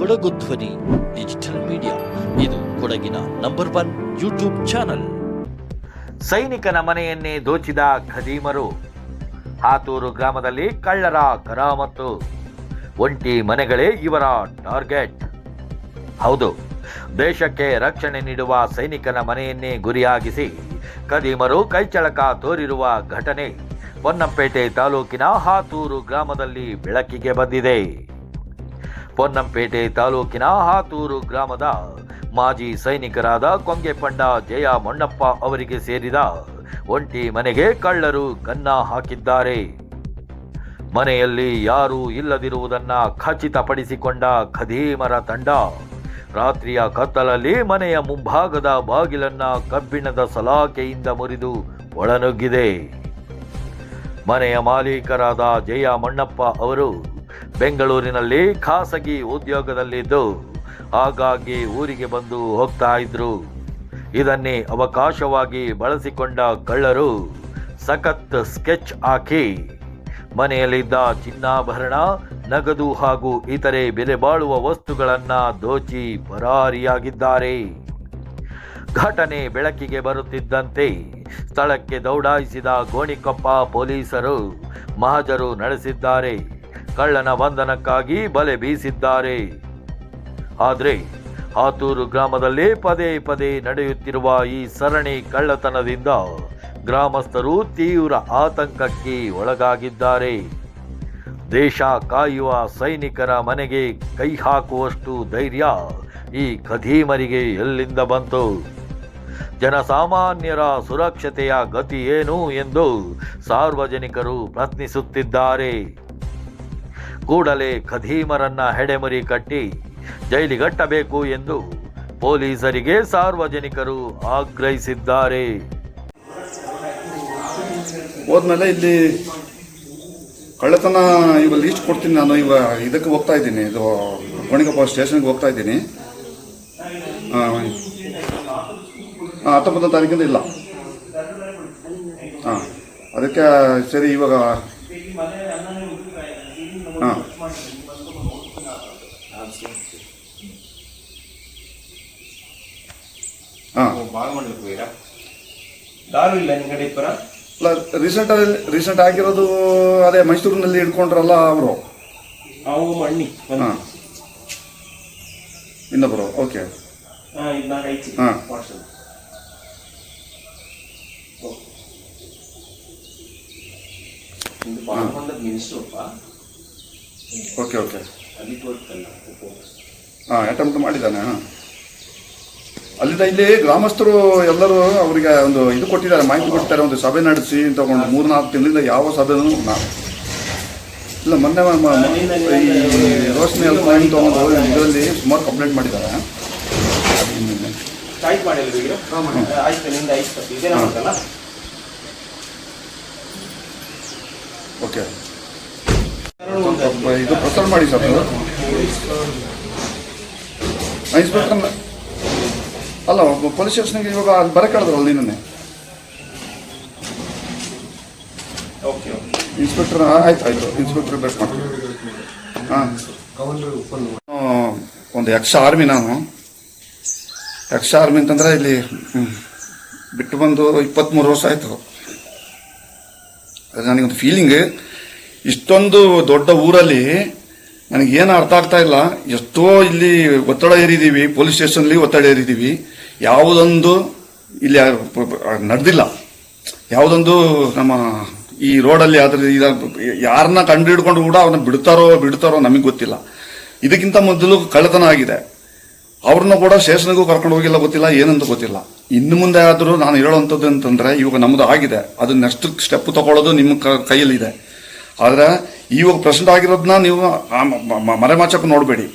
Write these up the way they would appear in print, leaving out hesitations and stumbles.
ಕೊಡಗು ಧ್ವನಿ digital media. ಇದು ಕೊಡಗಿನ ನಂಬರ್ 1 ಯೂಟ್ಯೂಬ್ ಚಾನಲ್. ಸೈನಿಕನ ಮನೆಯನ್ನೇ ದೋಚಿದ ಖದೀಮರು. ಹಾತೂರು ಗ್ರಾಮದಲ್ಲಿ ಕಳ್ಳರ ಕರಾಮತ್ತು. ಒಂಟಿ ಮನೆಗಳೇ ಇವರ ಟಾರ್ಗೆಟ್. ಹೌದು, ದೇಶಕ್ಕೆ ರಕ್ಷಣೆ ನೀಡುವ ಸೈನಿಕನ ಮನೆಯನ್ನೇ ಗುರಿಯಾಗಿಸಿ ಖದೀಮರು ಕೈಚಳಕ ತೋರಿರುವ ಘಟನೆ ಪೊನ್ನಂಪೇಟೆ ತಾಲೂಕಿನ ಹಾತೂರು ಗ್ರಾಮದಲ್ಲಿ ಬೆಳಕಿಗೆ ಬಂದಿದೆ. ಪೊನ್ನಂಪೇಟೆ ತಾಲೂಕಿನ ಹಾತೂರು ಗ್ರಾಮದ ಮಾಜಿ ಸೈನಿಕರಾದ ಕೊಂಗೆಪಂಡ ಜಯ ಮೊಣ್ಣಪ್ಪ ಅವರಿಗೆ ಸೇರಿದ ಒಂಟಿ ಮನೆಗೆ ಕಳ್ಳರು ಕನ್ನ ಹಾಕಿದ್ದಾರೆ. ಮನೆಯಲ್ಲಿ ಯಾರೂ ಇಲ್ಲದಿರುವುದನ್ನು ಖಚಿತಪಡಿಸಿಕೊಂಡ ಖದೀಮರ ತಂಡ ರಾತ್ರಿಯ ಕತ್ತಲಲ್ಲಿ ಮನೆಯ ಮುಂಭಾಗದ ಬಾಗಿಲನ್ನ ಕಬ್ಬಿಣದ ಸಲಾಕೆಯಿಂದ ಮುರಿದು ಒಳನುಗ್ಗಿದೆ. ಮನೆಯ ಮಾಲೀಕರಾದ ಜಯ ಮೊಣ್ಣಪ್ಪ ಅವರು ಬೆಂಗಳೂರಿನಲ್ಲಿ ಖಾಸಗಿ ಉದ್ಯೋಗದಲ್ಲಿದ್ದು ಆಗಾಗ್ಗೆ ಊರಿಗೆ ಬಂದು ಹೋಗ್ತಾ ಇದ್ರು. ಇದನ್ನೇ ಅವಕಾಶವಾಗಿ ಬಳಸಿಕೊಂಡ ಕಳ್ಳರು ಸಖತ್ ಸ್ಕೆಚ್ ಹಾಕಿ ಮನೆಯಲ್ಲಿದ್ದ ಚಿನ್ನಾಭರಣ, ನಗದು ಹಾಗೂ ಇತರೆ ಬೆಲೆ ಬಾಳುವ ವಸ್ತುಗಳನ್ನು ದೋಚಿ ಪರಾರಿಯಾಗಿದ್ದಾರೆ. ಘಟನೆ ಬೆಳಕಿಗೆ ಬರುತ್ತಿದ್ದಂತೆ ಸ್ಥಳಕ್ಕೆ ದೌಡಾಯಿಸಿದ ಗೋಣಿಕೊಪ್ಪ ಪೊಲೀಸರು ಮಹಜರು ನಡೆಸಿದ್ದಾರೆ. ಕಳ್ಳನ ಬಂಧನಕ್ಕಾಗಿ ಬಲೆ ಬೀಸಿದ್ದಾರೆ. ಆದರೆ ಹಾತೂರು ಗ್ರಾಮದಲ್ಲಿ ಪದೇ ಪದೇ ನಡೆಯುತ್ತಿರುವ ಈ ಸರಣಿ ಕಳ್ಳತನದಿಂದ ಗ್ರಾಮಸ್ಥರು ತೀವ್ರ ಆತಂಕಕ್ಕೆ ಒಳಗಾಗಿದ್ದಾರೆ. ದೇಶ ಕಾಯುವ ಸೈನಿಕರ ಮನೆಗೆ ಕೈ ಹಾಕುವಷ್ಟು ಧೈರ್ಯ ಈ ಖದೀಮರಿಗೆ ಎಲ್ಲಿಂದ ಬಂತು? ಜನಸಾಮಾನ್ಯರ ಸುರಕ್ಷತೆಯ ಗತಿ ಏನು ಎಂದು ಸಾರ್ವಜನಿಕರು ಪ್ರಶ್ನಿಸುತ್ತಿದ್ದಾರೆ. ಕೂಡಲೇ ಖದೀಮರನ್ನ ಹೆಡೆಮುರಿ ಕಟ್ಟಿ ಜೈಲಿಗಟ್ಟಬೇಕು ಎಂದು ಪೊಲೀಸರಿಗೆ ಸಾರ್ವಜನಿಕರು ಆಗ್ರಹಿಸಿದ್ದಾರೆ. ಹೋದ್ಮೇಲೆ ಇಲ್ಲಿ ಕಳ್ಳತನ ಇವಾಗ ಲೀಸ್ಟ್ ಕೊಡ್ತೀನಿ. ನಾನು ಇವಾಗ ಇದಕ್ಕೆ ಹೋಗ್ತಾ ಇದ್ದೀನಿ, ಇದು ಗೋಣಿಕೊಪ್ಪ ಸ್ಟೇಷನ್ಗೆ ಹೋಗ್ತಾ ಇದ್ದೀನಿ. 19ನೇ ತಾರೀಕಿಂದ ಇಲ್ಲ. ಅದಕ್ಕೆ ಸರಿ ಇವಾಗ ರೀಸೆಂಟ್ ಆಗಿರೋದು ಅದೇ ಮೈಸೂರಿನಲ್ಲಿ ಹಿಡ್ಕೊಂಡ್ರಲ್ಲ ಅವರು ಇನ್ನೊಬ್ಬರು. ಓಕೆ, ಓಕೆ ಓಕೆ ಅಟೆಂಪ್ಟ್ ಮಾಡಿದ್ದಾನೆ. ಅಲ್ಲಿಂದ ಇಲ್ಲಿ ಗ್ರಾಮಸ್ಥರು ಎಲ್ಲರೂ ಅವರಿಗೆ ಒಂದು ಇದು ಕೊಟ್ಟಿದ್ದಾರೆ, ಮಾಹಿತಿ ಕೊಡ್ತಾರೆ. ಒಂದು ಸಭೆ ನಡೆಸಿ ತಗೊಂಡು 3-4 ತಿಂಗಳಿಂದ ಯಾವ ಸಭೆನೂ ಇಲ್ಲ. ಮೊನ್ನೆ ಈ ರೋಷನಿ ಹೆಲ್ಪ್ ಲೈನ್ ತಗೊಂಡು ಇದರಲ್ಲಿ ಸುಮಾರು ಕಂಪ್ಲೇಂಟ್ ಮಾಡಿದ್ದಾರೆ. ಓಕೆ, ಇದು ಪ್ರಸಾರ ಮಾಡಿ ಸರ್. ಇನ್ಸ್ಪೆಕ್ಟರ್ ಅಲ್ಲ, ಪೊಲೀಸ್ ಸ್ಟೇಷನ್ಗೆ ಇವಾಗ ಅಲ್ಲಿ ಬರಕ್ಕೆ ಹೇಳಿದ್ರಲ್ಲ ನಿನ್ನೆ ಇನ್ಸ್ಪೆಕ್ಟರ್. ಆಯ್ತು ಇನ್ಸ್ಪೆಕ್ಟರ್ ಬೇಕು ಮಾಡ್ತೀನಿ. ಒಂದು ಎಕ್ಸ್ ಆರ್ಮಿ. ನಾನು ಎಕ್ಸ್ ಆರ್ಮಿ ಅಂತಂದರೆ ಇಲ್ಲಿ ಬಿಟ್ಟು ಬಂದು 23 ವರ್ಷ ಆಯಿತು. ಅದು ನನಗೊಂದು ಫೀಲಿಂಗ್, ಇಷ್ಟೊಂದು ದೊಡ್ಡ ಊರಲ್ಲಿ ನನಗೇನು ಅರ್ಥ ಆಗ್ತಾ ಇಲ್ಲ. ಎಷ್ಟೋ ಇಲ್ಲಿ ಒತ್ತಡ ಏರಿದ್ದೀವಿ, ಪೊಲೀಸ್ ಸ್ಟೇಷನ್ಲಿ ಒತ್ತಡ ಏರಿದ್ದೀವಿ, ಯಾವುದೊಂದು ಇಲ್ಲಿ ನಡೆದಿಲ್ಲ. ಯಾವುದೊಂದು ನಮ್ಮ ಈ ರೋಡಲ್ಲಿ ಆದರೆ ಯಾರನ್ನ ಕಂಡು ಹಿಡ್ಕೊಂಡು ಕೂಡ ಅವ್ರನ್ನ ಬಿಡ್ತಾರೋ ನಮಗೆ ಗೊತ್ತಿಲ್ಲ. ಇದಕ್ಕಿಂತ ಮೊದಲು ಕಳ್ಳತನ ಆಗಿದೆ, ಅವ್ರನ್ನ ಕೂಡ ಸ್ಟೇಷನ್ಗೂ ಕರ್ಕೊಂಡು ಹೋಗಿಲ್ಲ, ಗೊತ್ತಿಲ್ಲ ಏನಂತ ಗೊತ್ತಿಲ್ಲ. ಇನ್ನು ಮುಂದೆ ಆದರೂ ನಾನು ಹೇಳೋವಂಥದ್ದು ಅಂತಂದರೆ ಇವಾಗ ನಮ್ಮದು ಆಗಿದೆ, ಅದು ನೆಕ್ಸ್ಟ್ ಸ್ಟೆಪ್ ತಗೊಳ್ಳೋದು ನಿಮ್ಮ ಕೈಯಲ್ಲಿದೆ. ಆದರೆ ಇವಾಗ ಪ್ರೆಸೆಂಟ್ ಆಗಿರೋದನ್ನ ನೀವು ಮರೆಮಾಚಕ್ಕೆ ನೋಡಬೇಡಿ.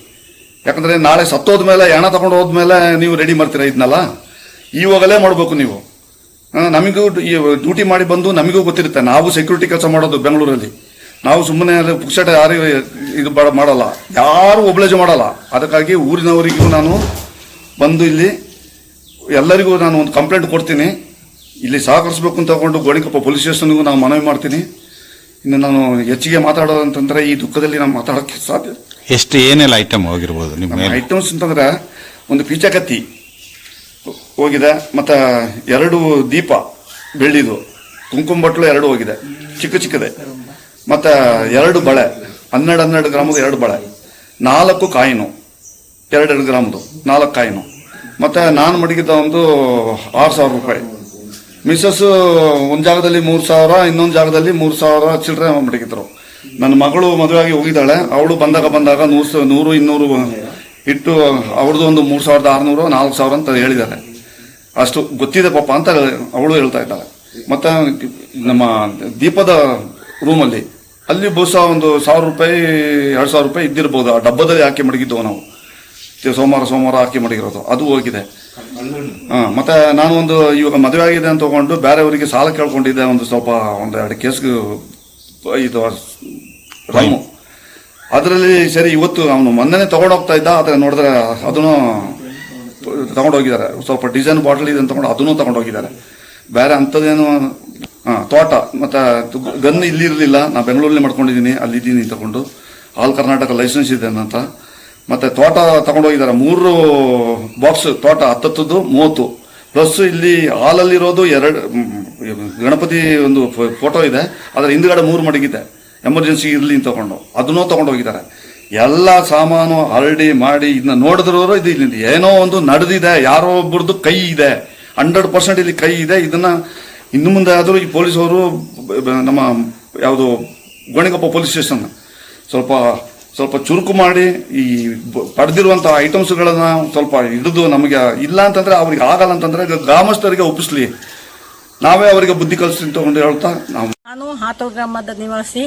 ಯಾಕಂದರೆ ನಾಳೆ ಸತ್ತೋದ್ಮೇಲೆ ಹೆಣ ತಗೊಂಡು ಹೋದ್ಮೇಲೆ ನೀವು ರೆಡಿ ಮಾಡ್ತೀರಾ ಇದನ್ನೆಲ್ಲ. ಇವಾಗಲೇ ಮಾಡಬೇಕು ನೀವು. ನಮಗೂ ಡ್ಯೂಟಿ ಮಾಡಿ ಬಂದು ನಮಗೂ ಗೊತ್ತಿರುತ್ತೆ. ನಾವು ಸೆಕ್ಯೂರಿಟಿ ಕೆಲಸ ಮಾಡೋದು ಬೆಂಗಳೂರಲ್ಲಿ. ನಾವು ಸುಮ್ಮನೆ ಪುಕ್ಷಟ ಯಾರು ಇದು ಮಾಡಲ್ಲ, ಯಾರು ಒಬ್ಲೇಜ್ ಮಾಡಲ್ಲ. ಅದಕ್ಕಾಗಿ ಊರಿನವರಿಗೂ ನಾನು ಬಂದು ಇಲ್ಲಿ ಎಲ್ಲರಿಗೂ ನಾನು ಒಂದು ಕಂಪ್ಲೇಂಟ್ ಕೊಡ್ತೀನಿ. ಇಲ್ಲಿ ಸಹಕರಿಸಬೇಕು ಅಂತ ತಗೊಂಡು ಗೋಣಿಕೊಪ್ಪ ಪೊಲೀಸ್ ಸ್ಟೇಷನ್ಗೂ ನಾನು ಮನವಿ ಮಾಡ್ತೀನಿ. ಇನ್ನು ನಾನು ಹೆಚ್ಚಿಗೆ ಮಾತಾಡೋದಂತಂದರೆ ಈ ದುಃಖದಲ್ಲಿ ನಾನು ಮಾತಾಡೋಕ್ಕೆ ಎಷ್ಟು ಏನೆಲ್ಲ ಐಟಮ್ ಹೋಗಿರ್ಬೋದು ನಿಮ್ಮ ಮೇಲೆ? ಐಟಮ್ಸ್ ಅಂತಂದ್ರೆ ಒಂದು ಪೀಚಕತ್ತಿ ಹೋಗಿದೆ, ಮತ್ತು 2 ದೀಪ ಬೆಳ್ಳಿದು, ಕುಂಕುಮ ಬಟ್ಲು 2 ಹೋಗಿದೆ, ಚಿಕ್ಕದೆ, ಮತ್ತು 2 ಬಳೆ, 12 ಗ್ರಾಮದ 2 ಬಳೆ, 4 ಕಾಯಿನು, 2 ಗ್ರಾಮದು 4 ಕಾಯಿನು, ಮತ್ತು ನಾನು ಮಡಗಿದ್ದ ಒಂದು 6,000 ರೂಪಾಯಿ. ಮಿಸ್ಸಸ್ ಒಂದು ಜಾಗದಲ್ಲಿ 3,000, ಇನ್ನೊಂದು ಜಾಗದಲ್ಲಿ 3,000 ಚಿಲ್ಲರೆ ಮಡಗಿದ್ರು. ನನ್ನ ಮಗಳು ಮದುವೆ ಆಗಿ ಹೋಗಿದ್ದಾಳೆ, ಅವಳು ಬಂದಾಗ 100, 200 ಇಟ್ಟು ಅವ್ರದ್ದು ಒಂದು 3,600, 4,000 ಅಂತ ಹೇಳಿದ್ದಾರೆ. ಅಷ್ಟು ಗೊತ್ತಿದೆ ಪಾಪ ಅಂತ ಅವಳು ಹೇಳ್ತಾ ಇದ್ದಾಳೆ. ಮತ್ತು ನಮ್ಮ ದೀಪದ ರೂಮಲ್ಲಿ ಅಲ್ಲಿ ಬಹುಶಃ ಒಂದು 1,000 ರೂಪಾಯಿ 2,000 ರೂಪಾಯಿ ಇದ್ದಿರ್ಬೋದು. ಆ ಡಬ್ಬದಲ್ಲಿ ಹಾಕಿ ಮಡಗಿದ್ದವು ನಾವು, ಸೋಮವಾರ ಹಾಕಿ ಮಡಗಿರೋದು, ಅದು ಹೋಗಿದೆ. ಮತ್ತು ನಾನು ಇವಾಗ ಮದುವೆ ಆಗಿದೆ ಅಂತ ತಗೊಂಡು ಬೇರೆಯವರಿಗೆ ಸಾಲ ಕೇಳ್ಕೊಂಡಿದ್ದೆ, ಸ್ವಲ್ಪ 2 ಕೇಸ್ಗೆ ಇದು ರಮ್ಮು. ಅದರಲ್ಲಿ ಸರಿ ಇವತ್ತು ಅವನು ಮೊನ್ನೆ ತಗೊಂಡೋಗ್ತಾ ಇದ್ದ, ಆದರೆ ನೋಡಿದ್ರೆ ಅದನ್ನು ತಗೊಂಡೋಗಿದ್ದಾರೆ. ಸ್ವಲ್ಪ ಡಿಸೈನ್ ಬಾಟಲ್ ಇದೆ ಅಂತ ತಗೊಂಡು ಅದನ್ನು ತಗೊಂಡೋಗಿದ್ದಾರೆ. ಬೇರೆ ಅಂಥದ್ದೇನು ತೋಟ ಮತ್ತು ಗನ್ ಇಲ್ಲಿರಲಿಲ್ಲ, ನಾ ಬೆಂಗಳೂರಲ್ಲಿ ಮಾಡ್ಕೊಂಡಿದ್ದೀನಿ, ಅಲ್ಲಿದ್ದೀನಿ ತಗೊಂಡು. ಆಲ್ ಕರ್ನಾಟಕ ಲೈಸೆನ್ಸ್ ಇದೆ ಅಂತ. ಮತ್ತು ತೋಟ ತಗೊಂಡೋಗಿದ್ದಾರೆ, 3 ಬಾಕ್ಸ್ ತೋಟ, 10 30 ಪ್ಲಸ್ ಇಲ್ಲಿ ಹಾಲಲ್ಲಿರೋದು 2 ಗಣಪತಿ ಒಂದು ಫೋಟೋ ಇದೆ, ಅದರ ಹಿಂದ್ಗಡೆ 3 ಮಡಗಿದೆ, ಎಮರ್ಜೆನ್ಸಿ ಇರಲಿ ಅಂತ ಅದನ್ನೂ ತಗೊಂಡೋಗಿದ್ದಾರೆ. ಎಲ್ಲ ಸಾಮಾನು ಹರಡಿ ಮಾಡಿ ಇದನ್ನ ನೋಡಿದ್ರು ಇದು ಇಲ್ಲಿ ಏನೋ ಒಂದು ನಡೆದಿದೆ, ಯಾರೋ ಒಬ್ಬರದ್ದು ಕೈ ಇದೆ, 100% ಇಲ್ಲಿ ಕೈ ಇದೆ. ಇದನ್ನ ಇನ್ನು ಮುಂದೆ ಆದರೂ ಈ ಪೊಲೀಸವರು ನಮ್ಮ ಯಾವುದು ಗೋಣಿಕೊಪ್ಪ ಪೊಲೀಸ್ ಸ್ಟೇಷನ್ ಸ್ವಲ್ಪ ಚುರುಕು ಮಾಡಿ ಈ ಪಡೆದಿರುವಂಥ ಐಟಮ್ಸ್ಗಳನ್ನು ಸ್ವಲ್ಪ ಹಿಡಿದು, ನಮಗೆ ಇಲ್ಲ ಅಂತಂದರೆ ಅವ್ರಿಗೆ ಆಗಲ್ಲ ಅಂತಂದರೆ ಗ್ರಾಮಸ್ಥರಿಗೆ ಒಪ್ಪಿಸ್ಲಿ, ನಾವೇ ಅವರಿಗೆ ಬುದ್ಧಿ ಕಲಿಸ್ತೀನಿ ತಗೊಂಡು ಹೇಳ್ತಾ ನಾನು ಹಾತೂರು ಗ್ರಾಮದ ನಿವಾಸಿ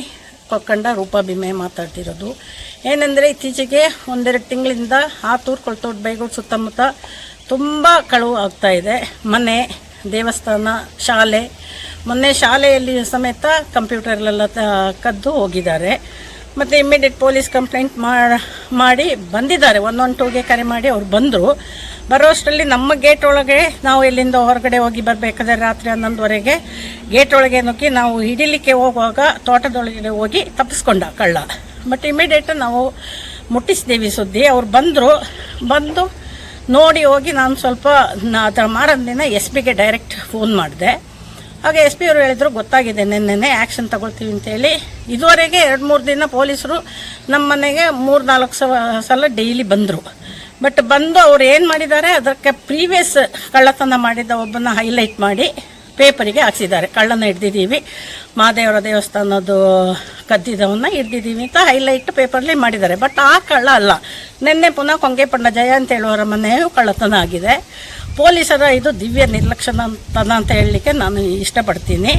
ಕೊಕ್ಕಂಡ ರೂಪಾ ಭೀಮೆ ಮಾತಾಡ್ತಿರೋದು. ಏನೆಂದರೆ ಇತ್ತೀಚೆಗೆ 1-2 ತಿಂಗಳಿಂದ ಹಾತೂರು, ಕೊಳ್ತೋಡು, ಬೈಗೋಡು ಸುತ್ತಮುತ್ತ ತುಂಬ ಕಳುವು ಆಗ್ತಾ ಇದೆ. ಮನೆ, ದೇವಸ್ಥಾನ, ಶಾಲೆ. ಮೊನ್ನೆ ಶಾಲೆಯಲ್ಲಿ ಸಮೇತ ಕಂಪ್ಯೂಟರ್ಲೆಲ್ಲ ಕದ್ದು ಹೋಗಿದ್ದಾರೆ. ಮತ್ತು ಇಮ್ಮಿಡಿಯೇಟ್ ಪೊಲೀಸ್ ಕಂಪ್ಲೇಂಟ್ ಮಾಡಿ ಬಂದಿದ್ದಾರೆ. 112ಗೆ ಕರೆ ಮಾಡಿ ಅವ್ರು ಬಂದರು. ಬರೋಷ್ಟರಲ್ಲಿ ನಮ್ಮ ಗೇಟ್ ಒಳಗೆ ನಾವು ಇಲ್ಲಿಂದ ಹೊರಗಡೆ ಹೋಗಿ ಬರಬೇಕಾದ್ರೆ ರಾತ್ರಿ 11ವರೆಗೆ ಗೇಟ್ ಒಳಗೆ ನುಗ್ಗಿ ನಾವು ಹಿಡಿಲಿಕ್ಕೆ ಹೋಗುವಾಗ ತೋಟದೊಳಗಡೆ ಹೋಗಿ ತಪ್ಪಿಸ್ಕೊಂಡ ಕಳ್ಳ. ಬಟ್ ಇಮಿಡಿಯೇಟ್ ನಾವು ಮುಟ್ಟಿಸಿದ್ದೀವಿ ಸುದ್ದಿ. ಅವ್ರು ಬಂದು ನೋಡಿ ಹೋಗಿ ನಾನು ಸ್ವಲ್ಪ ಅದರ ಮಾರನೇ ದಿನ SP ಗೆ ಡೈರೆಕ್ಟ್ ಫೋನ್ ಮಾಡಿದೆ. ಆಗ SP ಅವರು ಹೇಳಿದ್ರು ಗೊತ್ತಾಗಿದೆ, ನೆನ್ನೆ ಆ್ಯಕ್ಷನ್ ತಗೊಳ್ತೀವಿ ಅಂತೇಳಿ. ಇದುವರೆಗೆ 2-3 ದಿನ ಪೊಲೀಸರು ನಮ್ಮ ಮನೆಗೆ 3-4 ಸಲ ಡೈಲಿ ಬಂದರು. ಬಟ್ ಬಂದು ಅವ್ರು ಏನು ಮಾಡಿದ್ದಾರೆ, ಅದಕ್ಕೆ ಪ್ರೀವಿಯಸ್ ಕಳ್ಳತನ ಮಾಡಿದ ಒಬ್ಬನ ಹೈಲೈಟ್ ಮಾಡಿ ಪೇಪರಿಗೆ ಹಾಕ್ಸಿದ್ದಾರೆ. ಕಳ್ಳನ ಹಿಡ್ದಿದ್ದೀವಿ, ಮಹಾದೇವರ ದೇವಸ್ಥಾನದ್ದು ಕದ್ದಿದ್ದವನ್ನ ಹಿಡ್ದಿದ್ದೀವಿ ಅಂತ ಹೈಲೈಟ್ ಪೇಪರ್ಲಿ ಮಾಡಿದ್ದಾರೆ. ಬಟ್ ಆ ಕಳ್ಳ ಅಲ್ಲ. ನಿನ್ನೆ ಪುನಃ ಕೊಂಗೇಪಣ್ಣ ಜಯ ಅಂತ ಹೇಳುವವರ ಮನೆಯು ಕಳ್ಳತನ ಆಗಿದೆ. ಪೊಲೀಸರ ಇದು ದಿವ್ಯ ನಿರ್ಲಕ್ಷ್ಯತನ ಅಂತ ಹೇಳಲಿಕ್ಕೆ ನಾನು ಇಷ್ಟಪಡ್ತೀನಿ.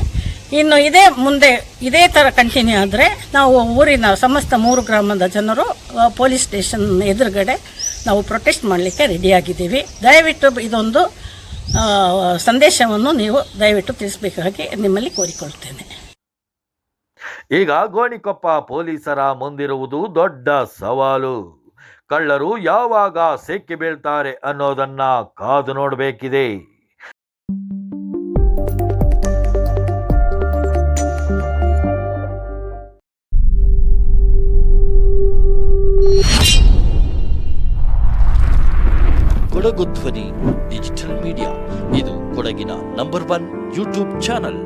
ಇನ್ನು ಮುಂದೆ ಇದೇ ಥರ ಕಂಟಿನ್ಯೂ ಆದರೆ ನಾವು ಊರಿನ ಸಮಸ್ತ 3 ಗ್ರಾಮದ ಜನರು ಪೊಲೀಸ್ ಸ್ಟೇಷನ್ ಎದುರುಗಡೆ ನಾವು ಪ್ರೊಟೆಸ್ಟ್ ಮಾಡಲಿಕ್ಕೆ ರೆಡಿಯಾಗಿದ್ದೀವಿ. ದಯವಿಟ್ಟು ಇದೊಂದು ಸಂದೇಶವನ್ನು ನೀವು ದಯವಿಟ್ಟು ತಿಳಿಸಬೇಕಾಗಿ ನಿಮ್ಮಲ್ಲಿ ಕೋರಿಕೊಳ್ತೇನೆ. ಈಗ ಗೋಣಿಕೊಪ್ಪ ಪೊಲೀಸರ ಮುಂದಿರುವುದು ದೊಡ್ಡ ಸವಾಲು. ಕಳ್ಳರು ಯಾವಾಗ ಸಿಕ್ಕಿ ಬೀಳ್ತಾರೆ ಅನ್ನೋದನ್ನ ಕಾದು ನೋಡಬೇಕಿದೆ. ಕೊಡಗು ಧ್ವನಿ ಡಿಜಿಟಲ್ ಮೀಡಿಯಾ, ಇದು ಕೊಡಗಿನ ನಂಬರ್ 1 ಯೂಟ್ಯೂಬ್ ಚಾನಲ್.